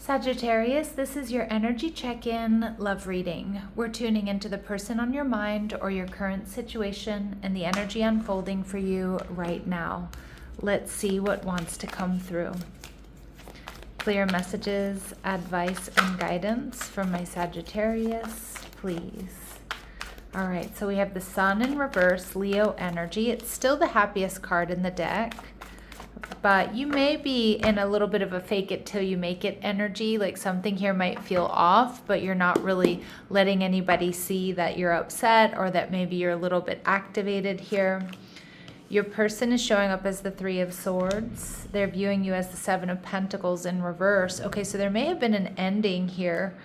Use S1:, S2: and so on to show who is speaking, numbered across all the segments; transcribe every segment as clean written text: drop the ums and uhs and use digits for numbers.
S1: Sagittarius, this is your energy check-in love reading. We're tuning into the person on your mind or your current situation and the energy unfolding for you right now. Let's see what wants to come through. Clear messages, advice, and guidance from my Sagittarius, please. All right, so we have the Sun in reverse, Leo energy. It's still the happiest card in the deck. But you may be in a little bit of a fake it till you make it energy, like something here might feel off, but you're not really letting anybody see that you're upset or that maybe you're a little bit activated here. Your person is showing up as the Three of Swords. They're viewing you as the Seven of Pentacles in reverse. Okay, so there may have been an ending here.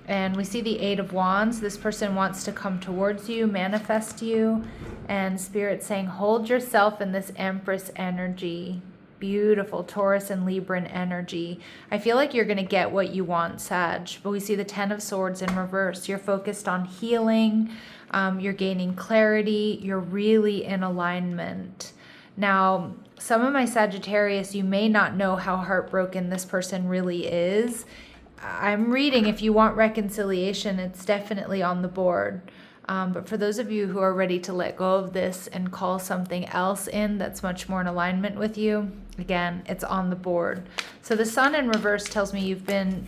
S1: And we see the Eight of Wands. This person wants to come towards you, manifest you. And Spirit saying, hold yourself in this Empress energy. Beautiful Taurus and Libran energy. I feel like you're going to get what you want, Sag. But we see the Ten of Swords in reverse. You're focused on healing. You're gaining clarity. You're really in alignment. Now, some of my Sagittarius, you may not know how heartbroken this person really is. I'm reading, if you want reconciliation, it's definitely on the board. But for those of you who are ready to let go of this and call something else in that's much more in alignment with you, again, it's on the board. So the Sun in reverse tells me you've been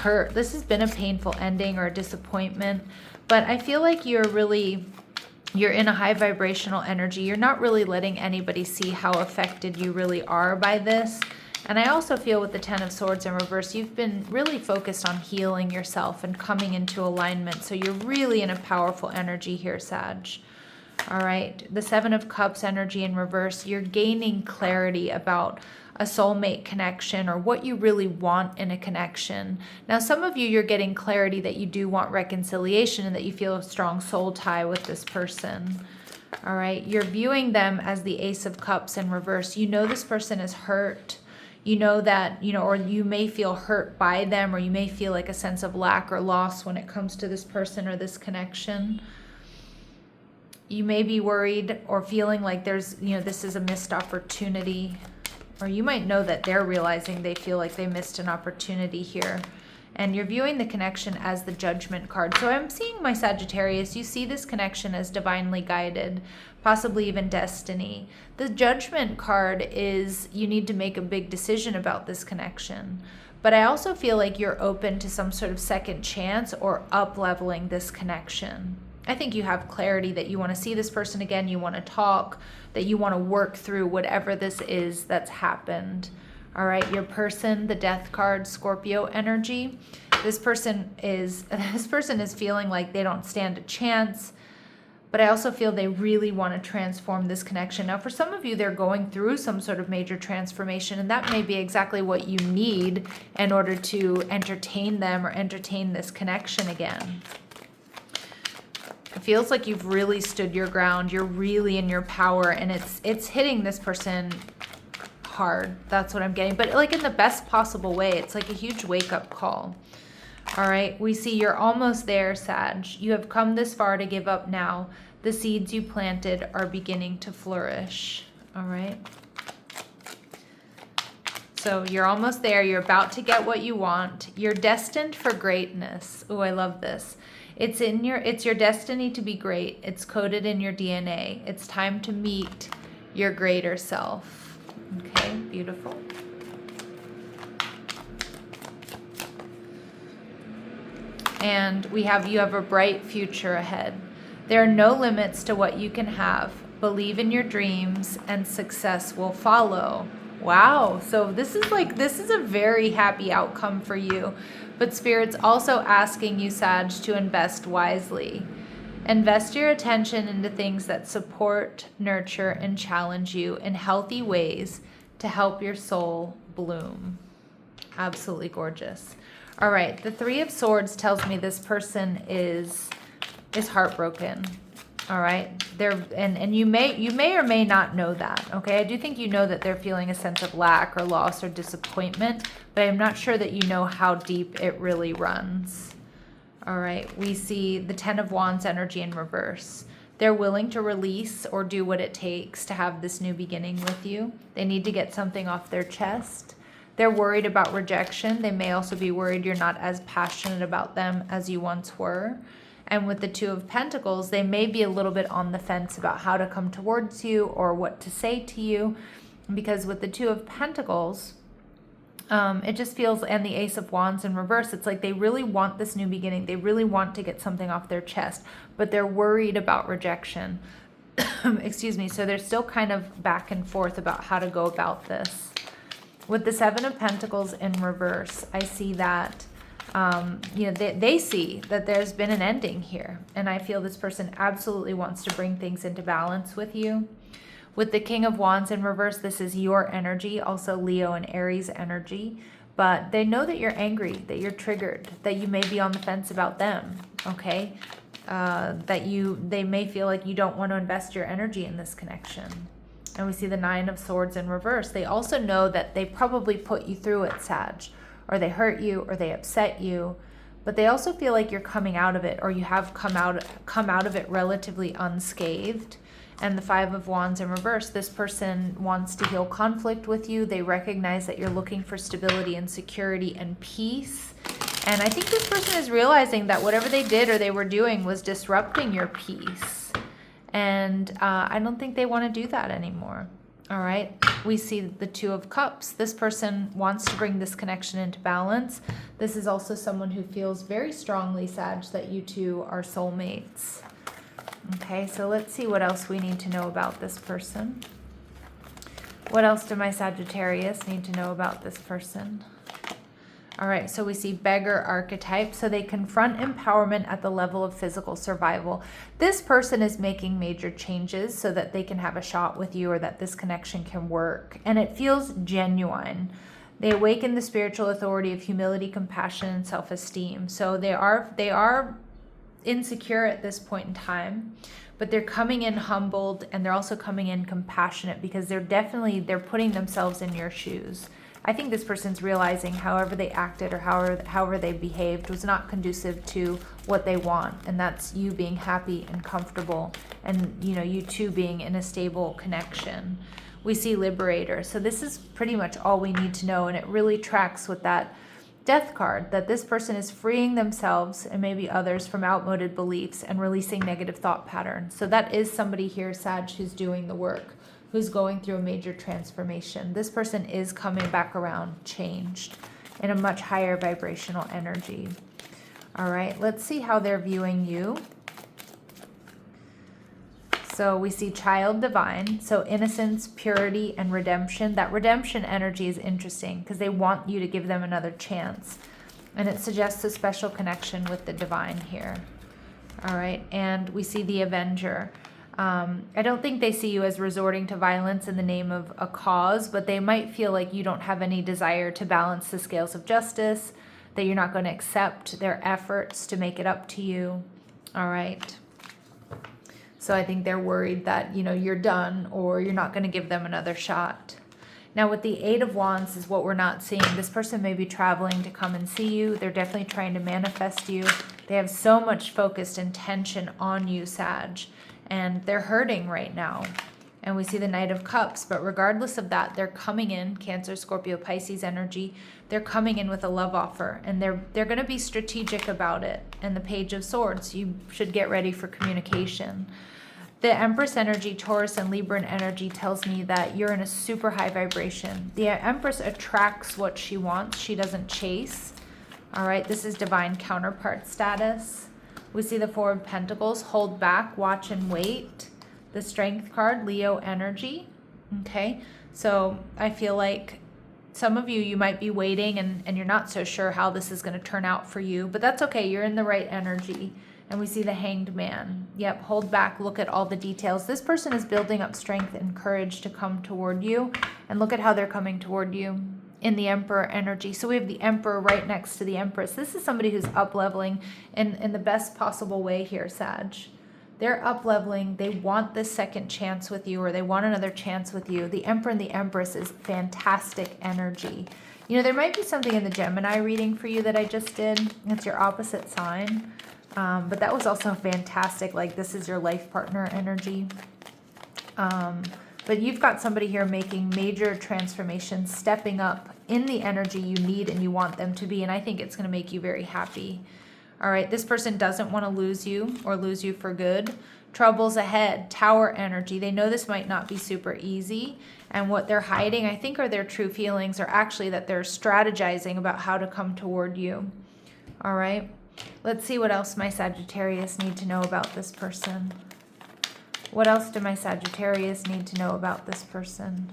S1: hurt. This has been a painful ending or a disappointment. But I feel like you're in a high vibrational energy. You're not really letting anybody see how affected you really are by this. And I also feel with the Ten of Swords in reverse, you've been really focused on healing yourself and coming into alignment. So you're really in a powerful energy here, Sag. All right. The Seven of Cups energy in reverse, you're gaining clarity about a soulmate connection or what you really want in a connection. Now, some of you, you're getting clarity that you do want reconciliation and that you feel a strong soul tie with this person. All right. You're viewing them as the Ace of Cups in reverse. You know this person is hurt. You know that, or you may feel hurt by them, or you may feel like a sense of lack or loss when it comes to this person or this connection. You may be worried or feeling like there's, this is a missed opportunity, or you might know that they're realizing they feel like they missed an opportunity here. And you're viewing the connection as the Judgment card. So I'm seeing my Sagittarius, you see this connection as divinely guided, possibly even destiny. The Judgment card is you need to make a big decision about this connection. But I also feel like you're open to some sort of second chance or up-leveling this connection. I think you have clarity that you want to see this person again, you want to talk, that you want to work through whatever this is that's happened. All right, your person, the Death card, Scorpio energy. This person is feeling like they don't stand a chance, but I also feel they really want to transform this connection. Now, for some of you, they're going through some sort of major transformation, and that may be exactly what you need in order to entertain them or entertain this connection again. It feels like you've really stood your ground. You're really in your power, and it's hitting this person hard. That's what I'm getting, but like in the best possible way. It's like a huge wake-up call. All right, we see you're almost there, Sag. You have come this far to give up now. The seeds you planted are beginning to flourish. All right, so you're almost there. You're about to get what you want. You're destined for greatness. Oh, I love this. It's your destiny to be great. It's coded in your DNA. It's time to meet your greater self. Okay, beautiful. And you have a bright future ahead. There are no limits to what you can have. Believe in your dreams and success will follow. Wow. So this is a very happy outcome for you. But Spirit's also asking you, Sag, to invest wisely. Invest your attention into things that support, nurture, and challenge you in healthy ways to help your soul bloom. Absolutely gorgeous. All right, the Three of Swords tells me this person is heartbroken. All right, and you may or may not know that. Okay, I do think you know that they're feeling a sense of lack or loss or disappointment, but I'm not sure that you know how deep it really runs. All right, we see the Ten of Wands energy in reverse. They're willing to release or do what it takes to have this new beginning with you. They need to get something off their chest. They're worried about rejection. They may also be worried you're not as passionate about them as you once were. And with the Two of Pentacles, they may be a little bit on the fence about how to come towards you or what to say to you. Because with the Two of Pentacles, it just feels, and the Ace of Wands in reverse, it's like they really want this new beginning. They really want to get something off their chest, but they're worried about rejection. Excuse me. So they're still kind of back and forth about how to go about this. With the Seven of Pentacles in reverse, I see that, they see that there's been an ending here. And I feel this person absolutely wants to bring things into balance with you. With the King of Wands in reverse, this is your energy, also Leo and Aries energy. But they know that you're angry, that you're triggered, that you may be on the fence about them, okay? They may feel like you don't want to invest your energy in this connection. And we see the Nine of Swords in reverse. They also know that they probably put you through it, Sag, or they hurt you, or they upset you. But they also feel like you're coming out of it, or you have come out of it relatively unscathed. And the Five of Wands in reverse, this person wants to heal conflict with you. They recognize that you're looking for stability and security and peace. And I think this person is realizing that whatever they did or they were doing was disrupting your peace. And I don't think they want to do that anymore. All right. We see the Two of Cups. This person wants to bring this connection into balance. This is also someone who feels very strongly, Sag, that you two are soulmates. Okay, so let's see what else we need to know about this person. What else do my Sagittarius need to know about this person? All right, so we see beggar archetype. So they confront empowerment at the level of physical survival. This person is making major changes so that they can have a shot with you or that this connection can work. And it feels genuine. They awaken the spiritual authority of humility, compassion, and self-esteem. So they are insecure at this point in time, but they're coming in humbled, and they're also coming in compassionate because they're putting themselves in your shoes. I think this person's realizing however they acted or however they behaved was not conducive to what they want, and that's you being happy and comfortable, and you two being in a stable connection. We see Liberator. So this is pretty much all we need to know, and it really tracks with that Death card, that this person is freeing themselves and maybe others from outmoded beliefs and releasing negative thought patterns. So that is somebody here, Sag, who's doing the work, who's going through a major transformation. This person is coming back around, changed, in a much higher vibrational energy. All right, let's see how they're viewing you. So we see child divine, so innocence, purity, and redemption. That redemption energy is interesting because they want you to give them another chance. And it suggests a special connection with the divine here. All right, and we see the avenger. I don't think they see you as resorting to violence in the name of a cause, but they might feel like you don't have any desire to balance the scales of justice, that you're not going to accept their efforts to make it up to you. All right. So I think they're worried that, you're done or you're not going to give them another shot. Now with the Eight of Wands is what we're not seeing. This person may be traveling to come and see you. They're definitely trying to manifest you. They have so much focused intention on you, Sag, and they're hurting right now. And we see the Knight of Cups, but regardless of that, they're coming in, Cancer, Scorpio, Pisces energy. They're coming in with a love offer, and they're going to be strategic about it. And the Page of Swords, you should get ready for communication. The Empress energy, Taurus and Libran energy tells me that you're in a super high vibration. The Empress attracts what she wants. She doesn't chase. All right, this is divine counterpart status. We see the Four of Pentacles, hold back, watch and wait. The Strength card, Leo energy. Okay, so I feel like some of you might be waiting and you're not so sure how this is going to turn out for you, but that's okay. You're in the right energy. And we see the Hanged Man. Yep, hold back, look at all the details. This person is building up strength and courage to come toward you. And look at how they're coming toward you in the Emperor energy. So we have the Emperor right next to the Empress. This is somebody who's up-leveling in the best possible way here, Sag. They're up-leveling. They want this second chance with you, or they want another chance with you. The Emperor and the Empress is fantastic energy. There might be something in the Gemini reading for you that I just did. It's your opposite sign. But that was also fantastic. Like, this is your life partner energy. But you've got somebody here making major transformations, stepping up in the energy you need and you want them to be. And I think it's going to make you very happy. All right, this person doesn't want to lose you or lose you for good. Troubles ahead, Tower energy. They know this might not be super easy. And what they're hiding, I think, are their true feelings, or actually that they're strategizing about how to come toward you. All right, let's see what else my Sagittarius need to know about this person. What else do my Sagittarius need to know about this person?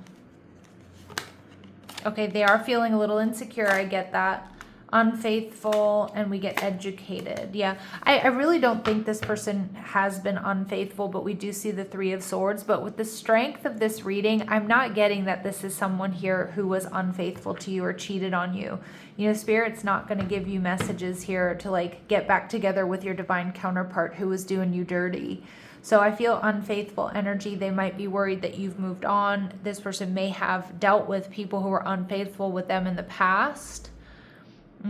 S1: Okay, they are feeling a little insecure. I get that. Unfaithful, and we get educated. Yeah, I really don't think this person has been unfaithful, but we do see the Three of Swords. But with the strength of this reading, I'm not getting that this is someone here who was unfaithful to you or cheated on you. You know, Spirit's not going to give you messages here to like get back together with your divine counterpart who was doing you dirty. So I feel unfaithful energy. They might be worried that you've moved on. This person may have dealt with people who were unfaithful with them in the past.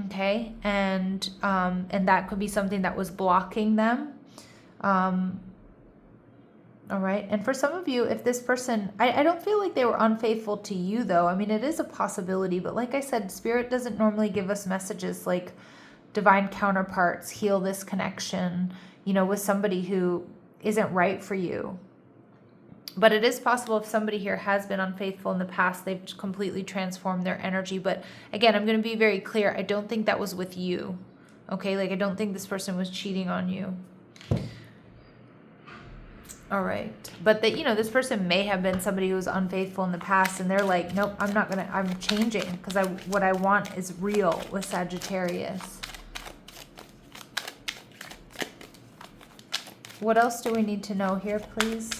S1: Okay, and that could be something that was blocking them. All right, and for some of you, if this person, I don't feel like they were unfaithful to you though. I mean, it is a possibility, but like I said, Spirit doesn't normally give us messages like divine counterparts, heal this connection, you know, with somebody who isn't right for you. But it is possible if somebody here has been unfaithful in the past, they've completely transformed their energy. But again, I'm going to be very clear. I don't think that was with you. Okay, like I don't think this person was cheating on you. All right. But that, you know, this person may have been somebody who was unfaithful in the past and they're like, nope, I'm changing because what I want is real with Sagittarius. What else do we need to know here, please?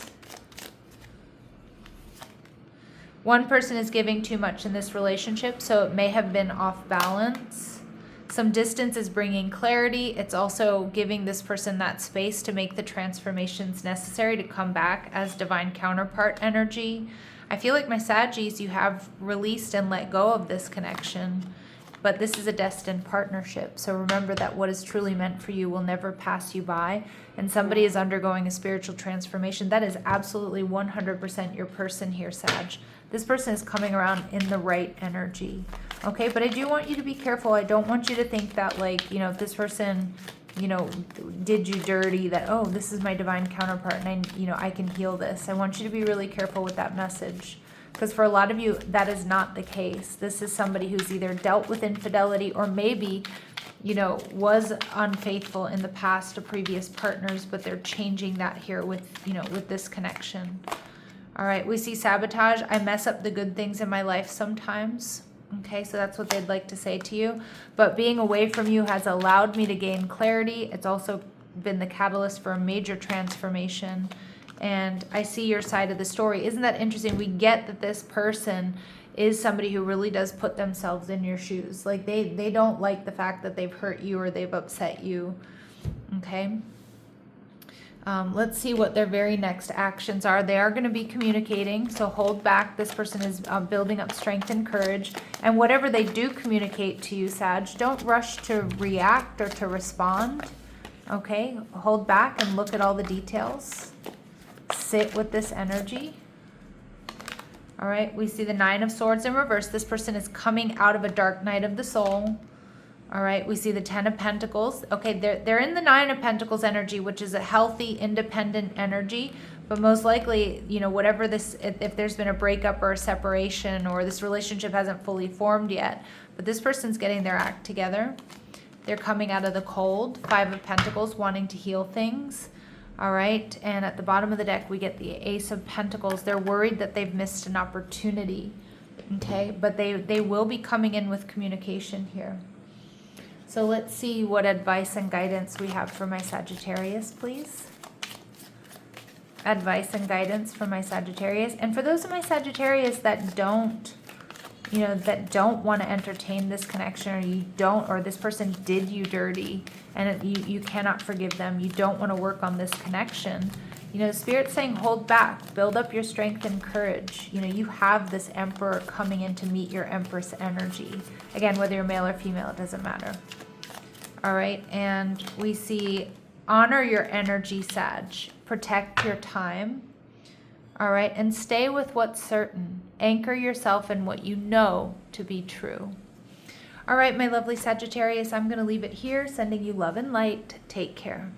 S1: One person is giving too much in this relationship, so it may have been off balance. Some distance is bringing clarity. It's also giving this person that space to make the transformations necessary to come back as divine counterpart energy. I feel like my Saggies, you have released and let go of this connection, but this is a destined partnership. So remember that what is truly meant for you will never pass you by. And somebody is undergoing a spiritual transformation. That is absolutely 100% your person here, Sag. This person is coming around in the right energy. Okay, but I do want you to be careful. I don't want you to think that, like, you know, if this person, you know, did you dirty, that, oh, this is my divine counterpart and I can heal this. I want you to be really careful with that message. Because for a lot of you, that is not the case. This is somebody who's either dealt with infidelity or maybe, you know, was unfaithful in the past to previous partners, but they're changing that here with, you know, with this connection. All right, we see sabotage. I mess up the good things in my life sometimes. Okay, so that's what they'd like to say to you. But being away from you has allowed me to gain clarity. It's also been the catalyst for a major transformation. And I see your side of the story. Isn't that interesting? We get that this person is somebody who really does put themselves in your shoes. Like they don't like the fact that they've hurt you or they've upset you. Okay. Let's see what their very next actions are. They are going to be communicating, so hold back. This person is building up strength and courage. And whatever they do communicate to you, Sag, don't rush to react or to respond. Okay, hold back and look at all the details. Sit with this energy. All right, we see the Nine of Swords in reverse. This person is coming out of a dark night of the soul. All right, we see the Ten of Pentacles. Okay, they're in the Nine of Pentacles energy, which is a healthy, independent energy. But most likely, you know, whatever this, if there's been a breakup or a separation or this relationship hasn't fully formed yet, but this person's getting their act together. They're coming out of the cold. Five of Pentacles, wanting to heal things. All right, and at the bottom of the deck, we get the Ace of Pentacles. They're worried that they've missed an opportunity. Okay, but they will be coming in with communication here. So let's see what advice and guidance we have for my Sagittarius, please. Advice and guidance for my Sagittarius. And for those of my Sagittarius that don't, you know, that don't want to entertain this connection, or this person did you dirty and you cannot forgive them, you don't want to work on this connection, you know, the Spirit's saying hold back, build up your strength and courage. You know, you have this Emperor coming in to meet your Empress energy. Again, whether you're male or female, it doesn't matter. All right, and we see honor your energy, Sag. Protect your time. All right, and stay with what's certain. Anchor yourself in what you know to be true. All right, my lovely Sagittarius, I'm going to leave it here, sending you love and light. Take care.